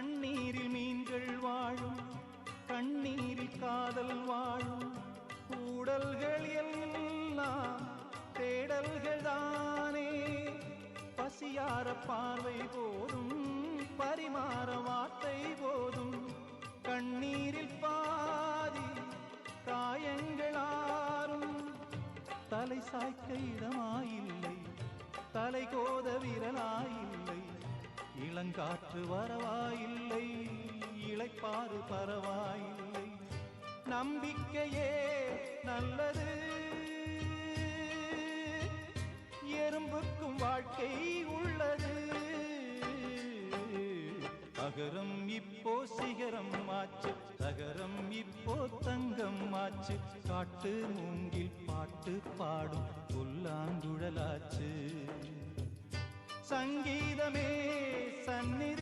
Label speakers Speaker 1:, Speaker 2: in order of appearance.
Speaker 1: தண்ணீரில் மீன்கள் வாழும், கண்ணீரில் காதல் வாழும். கூடல்கள் எல்லாம் தேடல்கள் தானே. பசியார பார்வை போதும், பரிமாற வார்த்தை போதும். கண்ணீரில் பாதி காயங்களாரும். தலை சாய்க்க இடமாயில்லை, தலை கோத விரலாயில்லை. இளங்காற்று வரவாயில்லை, இளைப்பாறு பரவாயில்லை. நம்பிக்கையே நல்லது, எறும்புக்கும் வாழ்க்கை உள்ளது. அகரம் இப்போ சிகரம் ஆச்சு, தகரம் இப்போ தங்கம் ஆச்சு. காட்டு மூங்கில் பாட்டு பாடும் புல்லாங்குழலாச்சு. சங்கீதமே சந்நிதி